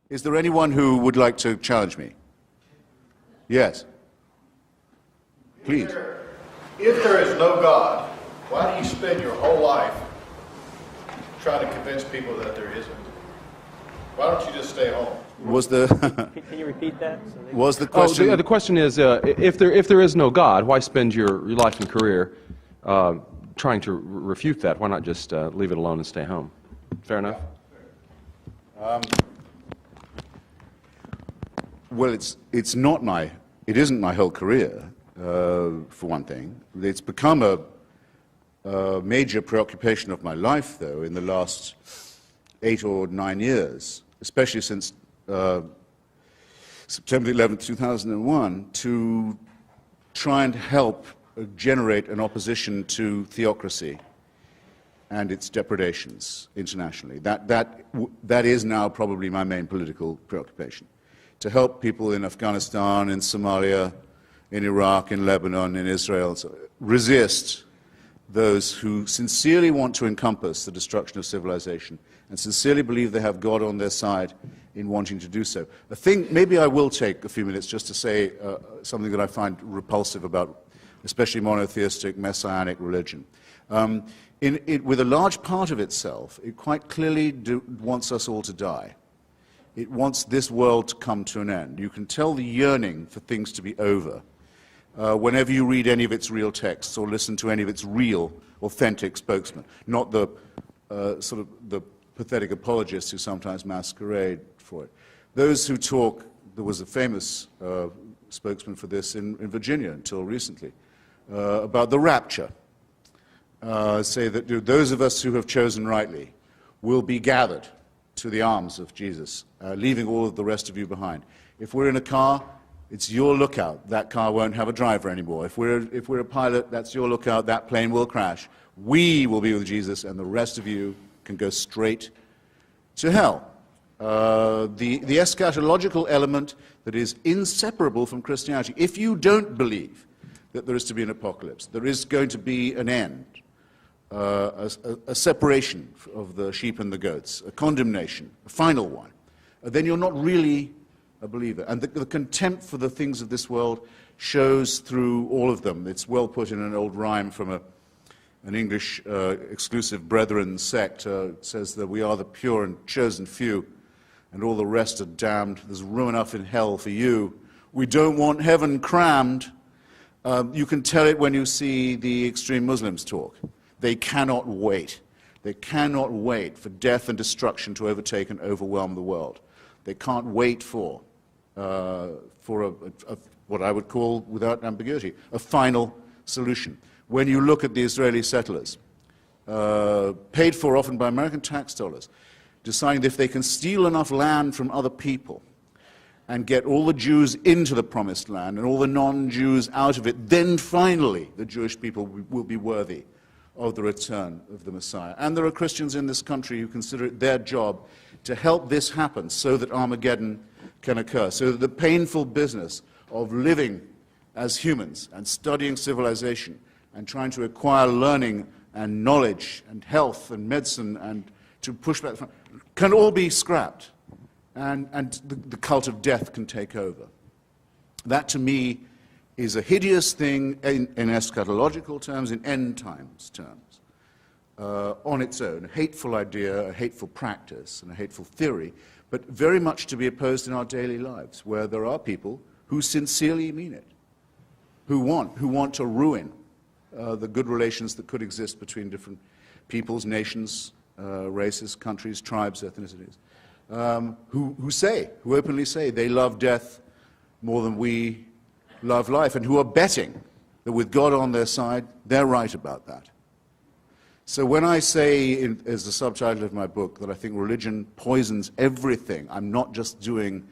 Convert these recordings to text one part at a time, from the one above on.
Is there anyone who would like to challenge me? Yes. Please. If there is no God, why do you spend your whole life trying to convince people that there isn't? Why don't you just stay home? Was the Can you repeat that? was the question? The question is, if there is no God, why spend your life and career trying to refute that? Why not just leave it alone and stay home? Fair enough. Well, it isn't my whole career, for one thing. It's become a major preoccupation of my life, though, in the last 8 or 9 years, especially since September 11, 2001, to try and help generate an opposition to theocracy and its depredations internationally. That is now probably my main political preoccupation. To help people in Afghanistan, in Somalia, in Iraq, in Lebanon, in Israel, resist those who sincerely want to encompass the destruction of civilization and sincerely believe they have God on their side in wanting to do so. Maybe I will take a few minutes just to say something that I find repulsive about especially monotheistic, messianic religion. With a large part of itself, it quite clearly wants us all to die. It wants this world to come to an end. You can tell the yearning for things to be over whenever you read any of its real texts or listen to any of its real, authentic spokesmen, not the sort of the pathetic apologists who sometimes masquerade for it. Those who talk, there was a famous spokesman for this in Virginia until recently, about the rapture, say that those of us who have chosen rightly will be gathered to the arms of Jesus, leaving all of the rest of you behind. If we're in a car, it's your lookout. That car won't have a driver anymore. If we're a pilot, that's your lookout. That plane will crash. We will be with Jesus, and the rest of you can go straight to hell. The eschatological element that is inseparable from Christianity. If you don't believe that there is to be an apocalypse, there is going to be an end, a separation of the sheep and the goats, a condemnation, a final one, then you're not really a believer. And the contempt for the things of this world shows through all of them. It's well put in an old rhyme from an English exclusive brethren sect. It says that we are the pure and chosen few, and all the rest are damned. There's room enough in hell for you. We don't want heaven crammed. You can tell it when you see the extreme Muslims talk. They cannot wait. They cannot wait for death and destruction to overtake and overwhelm the world. They can't wait for what I would call, without ambiguity, a final solution. When you look at the Israeli settlers, paid for often by American tax dollars, deciding that if they can steal enough land from other people and get all the Jews into the promised land and all the non-Jews out of it, then finally the Jewish people will be worthy of the return of the Messiah. And there are Christians in this country who consider it their job to help this happen so that Armageddon can occur, so that the painful business of living as humans and studying civilization and trying to acquire learning and knowledge and health and medicine and to push back can all be scrapped, and the cult of death can take over. That, to me, is a hideous thing in eschatological terms, in end times terms, on its own, a hateful idea, a hateful practice, and a hateful theory, but very much to be opposed in our daily lives, where there are people who sincerely mean it, who want to ruin the good relations that could exist between different peoples, nations, races, countries, tribes, ethnicities, who openly say they love death more than we love life, and who are betting that with God on their side, they're right about that. So when I say, as the subtitle of my book, that I think religion poisons everything, I'm not just doing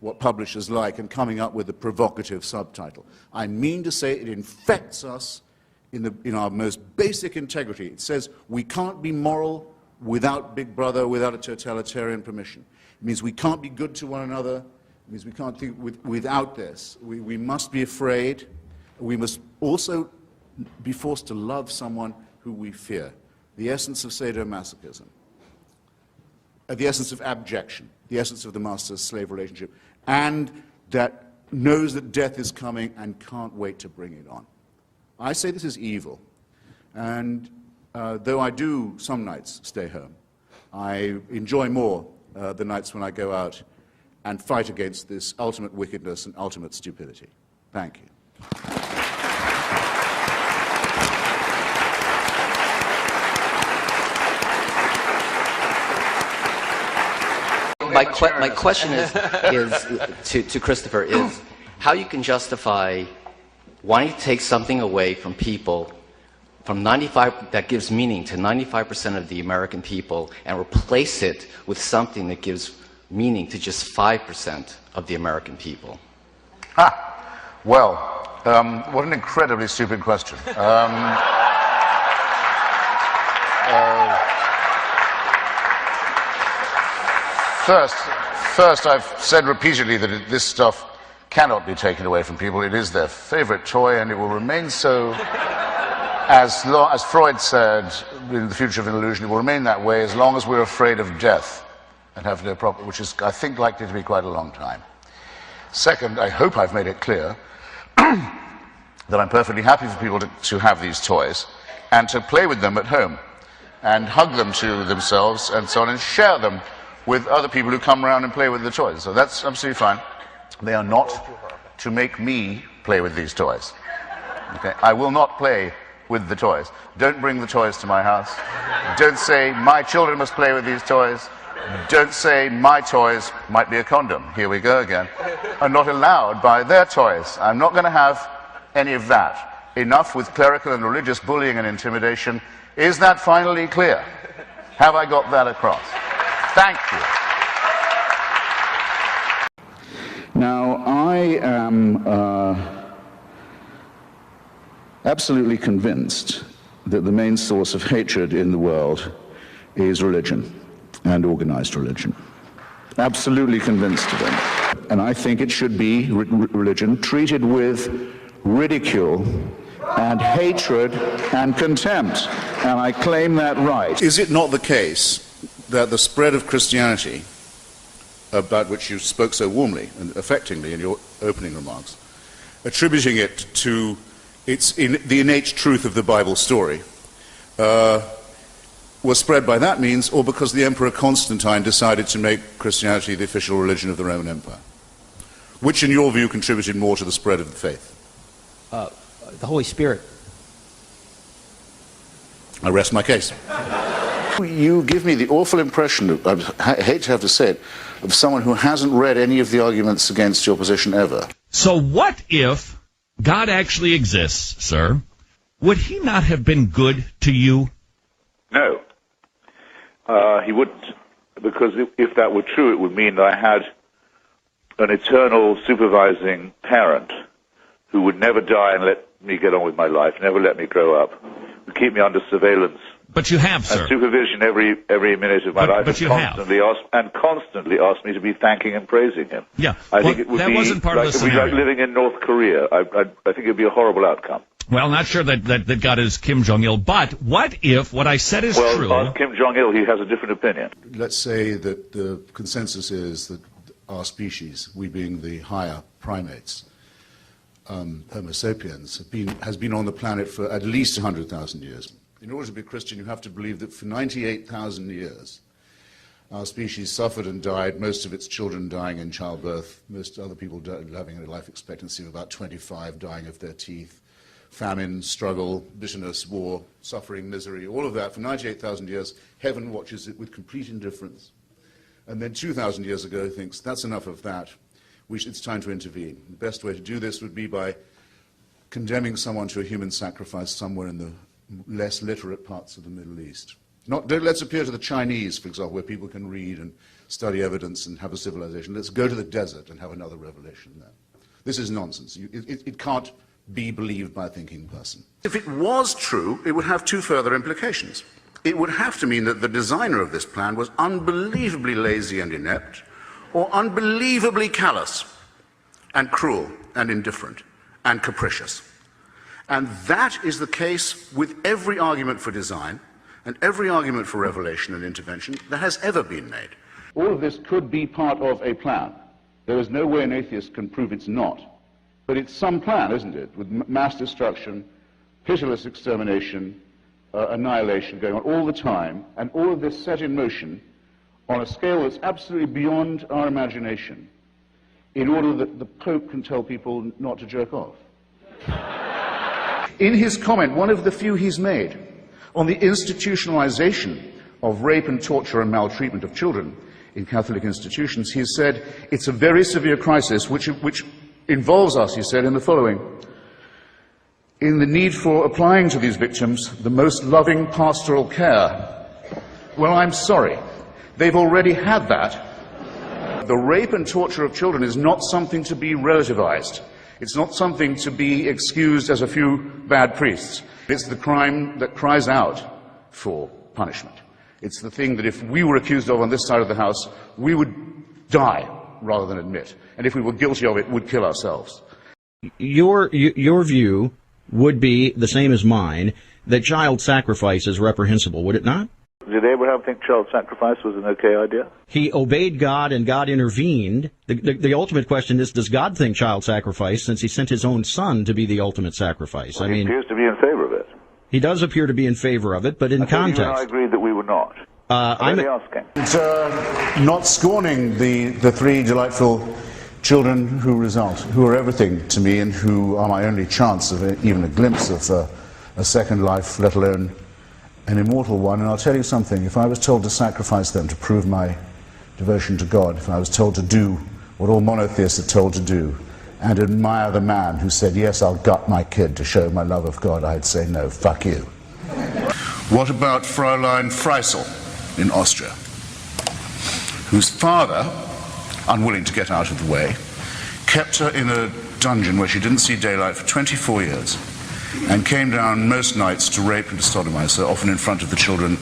what publishers like and coming up with a provocative subtitle. I mean to say it infects us in our most basic integrity. It says we can't be moral without Big Brother, without a totalitarian permission. It means we can't be good to one another. It means we can't think without this. We must be afraid. We must also be forced to love someone who we fear. The essence of sadomasochism. the essence of abjection, the essence of the master-slave relationship, and that knows that death is coming and can't wait to bring it on. I say this is evil, and though I do some nights stay home, I enjoy more the nights when I go out and fight against this ultimate wickedness and ultimate stupidity. Thank you. My question is to Christopher is how you can justify wanting to take something away from people from 95 that gives meaning to 95% of the American people and replace it with something that gives meaning to just 5% of the American people. Well, what an incredibly stupid question. First, I've said repeatedly that this stuff cannot be taken away from people. It is their favorite toy, and it will remain so as Freud said in The Future of an Illusion, it will remain that way as long as we're afraid of death and have no problem, which is, I think, likely to be quite a long time. Second, I hope I've made it clear that I'm perfectly happy for people to have these toys and to play with them at home and hug them to themselves and so on and share them with other people who come around and play with the toys. So that's absolutely fine. They are not to make me play with these toys. Okay? I will not play with the toys. Don't bring the toys to my house. Don't say my children must play with these toys. Don't say my toys might be a condom. Here we go again. Are not allowed by their toys. I'm not going to have any of that. Enough with clerical and religious bullying and intimidation. Is that finally clear? Have I got that across? Thank you. Now, I am absolutely convinced that the main source of hatred in the world is religion and organized religion. Absolutely convinced of it. And I think it should be religion treated with ridicule and hatred and contempt. And I claim that right. Is it not the case that the spread of Christianity, about which you spoke so warmly and affectingly in your opening remarks, attributing it to the innate truth of the Bible story, was spread by that means, or because the Emperor Constantine decided to make Christianity the official religion of the Roman Empire? Which, in your view, contributed more to the spread of the faith? The Holy Spirit. I rest my case. You give me the awful impression, I hate to have to say it, of someone who hasn't read any of the arguments against your position ever. So what if God actually exists, sir? Would he not have been good to you? No. He wouldn't. Because if that were true, it would mean that I had an eternal supervising parent who would never die and let me get on with my life, never let me grow up, would keep me under surveillance. But you have, sir. And supervision every minute of my life, but you constantly asked me to be thanking and praising him. Yeah, I think it would that be wasn't part of the it would be like scenario. living in North Korea. I think it would be a horrible outcome. Well, not sure that God is Kim Jong-il, but what if what I said is true? Well, ask Kim Jong-il, he has a different opinion. Let's say that the consensus is that our species, we being the higher primates, Homo sapiens, has been on the planet for at least 100,000 years. In order to be a Christian, you have to believe that for 98,000 years, our species suffered and died, most of its children dying in childbirth, most other people having a life expectancy of about 25, dying of their teeth, famine, struggle, bitterness, war, suffering, misery, all of that. For 98,000 years, heaven watches it with complete indifference. And then 2,000 years ago thinks, that's enough of that. It's time to intervene. The best way to do this would be by condemning someone to a human sacrifice somewhere in the less literate parts of the Middle East. Let's appeal to the Chinese, for example, where people can read and study evidence and have a civilization. Let's go to the desert and have another revelation there. This is nonsense. It can't be believed by a thinking person. If it was true, it would have two further implications. It would have to mean that the designer of this plan was unbelievably lazy and inept, or unbelievably callous and cruel and indifferent and capricious. And that is the case with every argument for design and every argument for revelation and intervention that has ever been made. All of this could be part of a plan. There is no way an atheist can prove it's not. But it's some plan, isn't it, with mass destruction, pitiless extermination, annihilation going on all the time, and all of this set in motion on a scale that's absolutely beyond our imagination, in order that the Pope can tell people not to jerk off. In his comment, one of the few he's made, on the institutionalization of rape and torture and maltreatment of children in Catholic institutions, he has said, it's a very severe crisis which involves us, he said, in the following: in the need for applying to these victims the most loving pastoral care. Well, I'm sorry. They've already had that. The rape and torture of children is not something to be relativized. It's not something to be excused as a few bad priests. It's the crime that cries out for punishment. It's the thing that if we were accused of on this side of the House, we would die rather than admit. And if we were guilty of it, would kill ourselves. Your view would be the same as mine, that child sacrifice is reprehensible, would it not? Did Abraham think child sacrifice was an okay idea? He obeyed God and God intervened. The ultimate question is, does God think child sacrifice, since he sent his own son to be the ultimate sacrifice? Well, he appears to be in favor of it. He does appear to be in favor of it, but in context. You and I agreed that we were not. I'm asking. Not scorning the three delightful children who result, who are everything to me and who are my only chance of even a glimpse of a second life, let alone an immortal one. And I'll tell you something, if I was told to sacrifice them to prove my devotion to God, if I was told to do what all monotheists are told to do, and admire the man who said, yes, I'll gut my kid to show my love of God, I'd say, no, fuck you. What about Fräulein Freisel in Austria, whose father, unwilling to get out of the way, kept her in a dungeon where she didn't see daylight for 24 years, and came down most nights to rape and to sodomize her, often in front of the children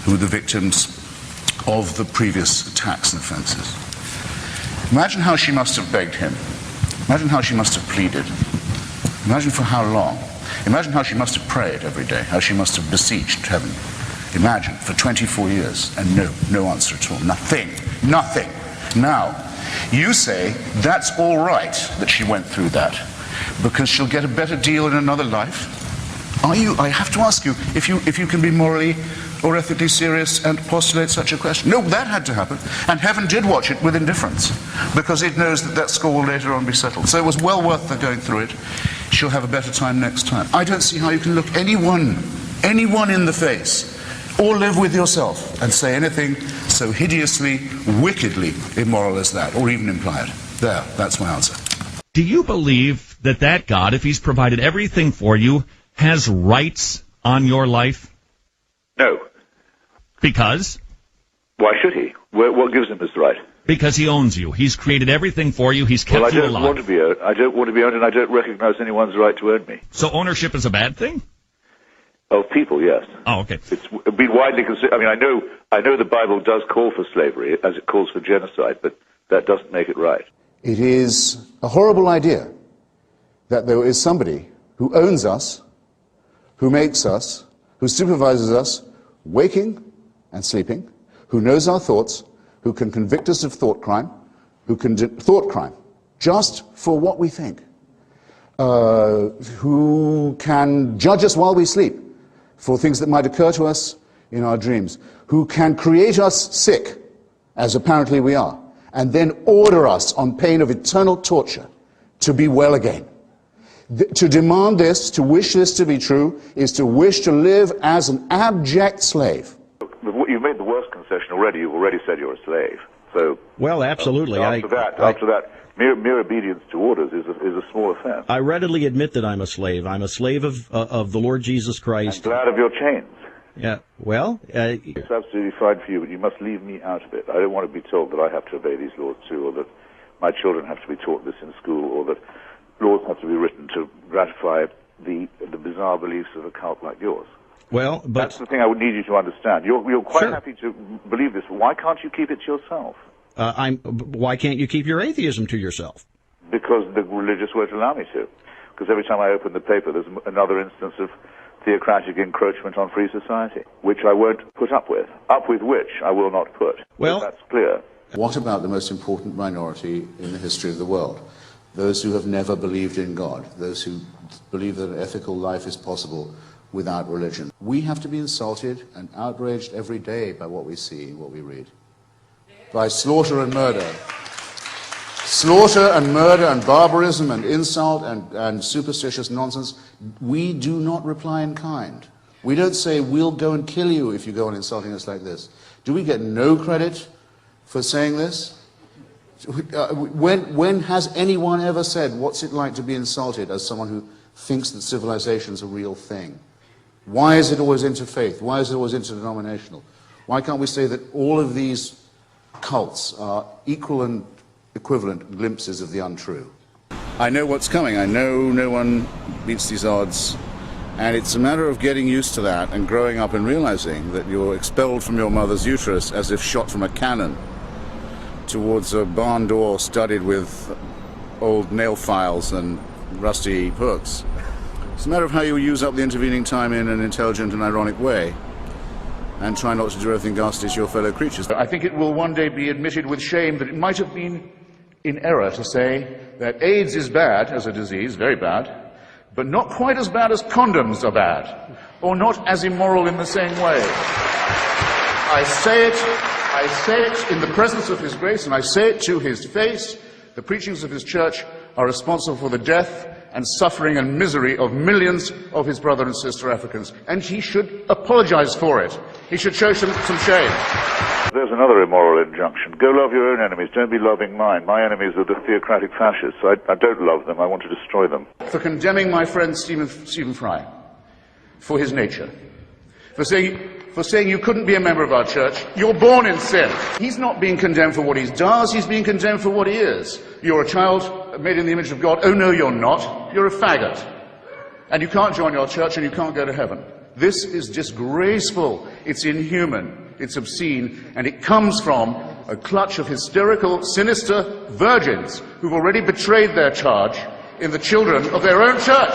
who were the victims of the previous attacks and offenses. Imagine how she must have begged him. Imagine how she must have pleaded. Imagine for how long. Imagine how she must have prayed every day, how she must have beseeched heaven. Imagine, for 24 years, and no answer at all. Nothing. Nothing. Now, you say that's all right that she went through that, because she'll get a better deal in another life? I have to ask you, if you can be morally or ethically serious and postulate such a question. No, that had to happen, and heaven did watch it with indifference, because it knows that score will later on be settled. So it was well worth her going through it. She'll have a better time next time. I don't see how you can look anyone in the face, or live with yourself, and say anything so hideously, wickedly immoral as that, or even imply it. There, that's my answer. Do you believe that God, if he's provided everything for you, has rights on your life? No. Because? Why should he? What gives him his right? Because he owns you. He's created everything for you. He's kept you alive. I don't want to be owned. I don't want to be owned, and I don't recognize anyone's right to own me. So ownership is a bad thing? Of people, yes. Oh, okay. It's been widely considered. I mean, I know the Bible does call for slavery, as it calls for genocide, but that doesn't make it right. It is a horrible idea that there is somebody who owns us, who makes us, who supervises us, waking and sleeping, who knows our thoughts, who can convict us of thought crime, thought crime, just for what we think, who can judge us while we sleep for things that might occur to us in our dreams, who can create us sick, as apparently we are, and then order us on pain of eternal torture to be well again. To demand this, to wish this to be true, is to wish to live as an abject slave. You've made the worst concession already. You've already said you're a slave. So, well, absolutely. After that, mere obedience to orders is a small offense. I readily admit that I'm a slave. I'm a slave of the Lord Jesus Christ. I'm glad of your chains. Yeah, well... it's absolutely fine for you, but you must leave me out of it. I don't want to be told that I have to obey these laws too, or that my children have to be taught this in school, or that laws have to be written to gratify the bizarre beliefs of a cult like yours. Well, but... That's the thing I would need you to understand. You're quite Sure. happy to believe this. Why can't you keep it to yourself? Why can't you keep your atheism to yourself? Because the religious won't allow me to. Because every time I open the paper, there's another instance of theocratic encroachment on free society, which I won't put up with which I will not put. Well, that's clear. What about the most important minority in the history of the world? Those who have never believed in God, those who believe that an ethical life is possible without religion. We have to be insulted and outraged every day by what we see, what we read. By slaughter and murder. Slaughter and murder and barbarism and insult and superstitious nonsense. We do not reply in kind. We don't say, we'll go and kill you if you go on insulting us like this. Do we get no credit for saying this? When has anyone ever said, what's it like to be insulted as someone who thinks that civilization is a real thing? Why is it always interfaith? Why is it always interdenominational? Why can't we say that all of these cults are equal and equivalent glimpses of the untrue? I know what's coming. I know no one beats these odds. And it's a matter of getting used to that and growing up and realizing that you're expelled from your mother's uterus as if shot from a cannon towards a barn door studded with old nail files and rusty hooks. It's a matter of how you use up the intervening time in an intelligent and ironic way and try not to do everything ghastly to your fellow creatures. I think it will one day be admitted with shame that it might have been in error to say that AIDS is bad as a disease, very bad, but not quite as bad as condoms are bad, or not as immoral in the same way. I say it in the presence of His grace, and I say it to His face. The preachings of His church are responsible for the death and suffering and misery of millions of His brother and sister Africans, and He should apologize for it. He should show some shame. There's another immoral injunction. Go love your own enemies. Don't be loving mine. My enemies are the theocratic fascists. I don't love them. I want to destroy them. For condemning my friend Stephen Fry for his nature. For saying you couldn't be a member of our church. You're born in sin. He's not being condemned for what he does. He's being condemned for what he is. You're a child made in the image of God. Oh, no, you're not. You're a faggot. And you can't join your church and you can't go to heaven. This is disgraceful. It's inhuman. It's obscene, and it comes from a clutch of hysterical, sinister virgins who've already betrayed their charge in the children of their own church.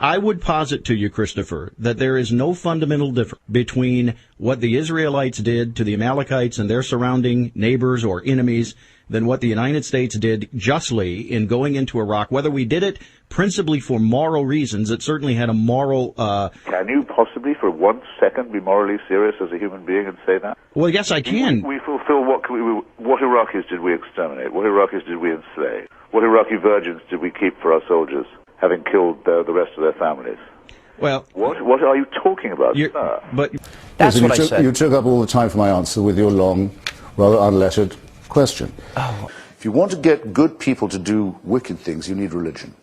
I would posit to you, Christopher, that there is no fundamental difference between what the Israelites did to the Amalekites and their surrounding neighbors or enemies than what the United States did justly in going into Iraq. Whether we did it principally for moral reasons, it certainly had a moral... Can you possibly for 1 second be morally serious as a human being and say that? Well, yes, I can. We fulfill what Iraqis did we exterminate? What Iraqis did we enslave? What Iraqi virgins did we keep for our soldiers, having killed the rest of their families? Well, what are you talking about, sir? But that's what I said. You took up all the time for my answer with your long, rather unlettered question. If you want to get good people to do wicked things, you need religion.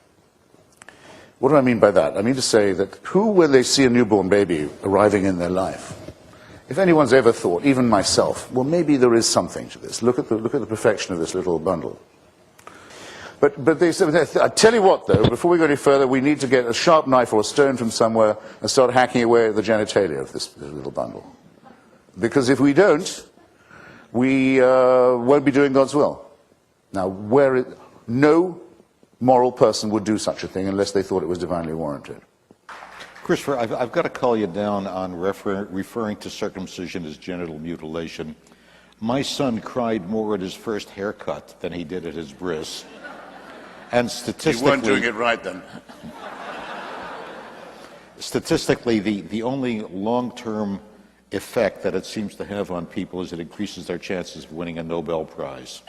What do I mean by that? I mean to say that who, when they see a newborn baby arriving in their life, if anyone's ever thought, even myself, well, maybe there is something to this. Look at the perfection of this little bundle. But they said, I tell you what, though, before we go any further, we need to get a sharp knife or a stone from somewhere and start hacking away at the genitalia of this little bundle. Because if we don't, we won't be doing God's will. Now, no moral person would do such a thing unless they thought it was divinely warranted. Christopher, I've got to call you down on referring to circumcision as genital mutilation. My son cried more at his first haircut than he did at his bris. And statistically... You weren't doing it right then. Statistically, the only long-term effect that it seems to have on people is it increases their chances of winning a Nobel Prize.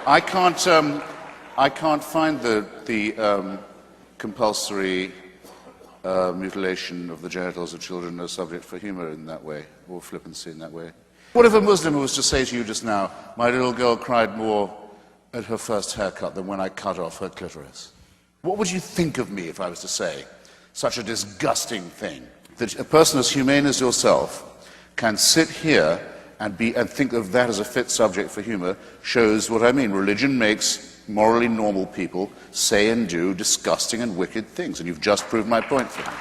I can't find the compulsory mutilation of the genitals of children a subject for humor in that way, or flippancy in that way. What if a Muslim was to say to you just now, my little girl cried more at her first haircut than when I cut off her clitoris? What would you think of me if I was to say such a disgusting thing? That a person as humane as yourself can sit here and think of that as a fit subject for humor shows what I mean. Religion makes morally normal people say and do disgusting and wicked things, and you've just proved my point for me.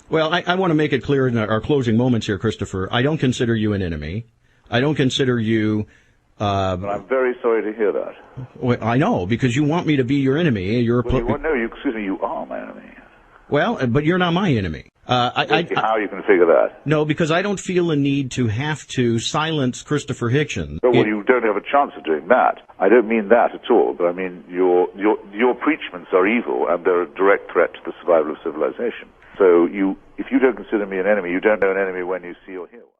Well, I want to make it clear in our closing moments here, Christopher. I don't consider you an enemy. I don't consider you But I'm very sorry to hear that. Well, I know, because you want me to be your enemy. Excuse me, you are my enemy. Well, but you're not my enemy. How you can figure that? No, because I don't feel a need to have to silence Christopher Hitchens. Well, you don't have a chance of doing that. I don't mean that at all, but I mean your preachments are evil and they're a direct threat to the survival of civilization. So if you don't consider me an enemy, you don't know an enemy when you see or hear one.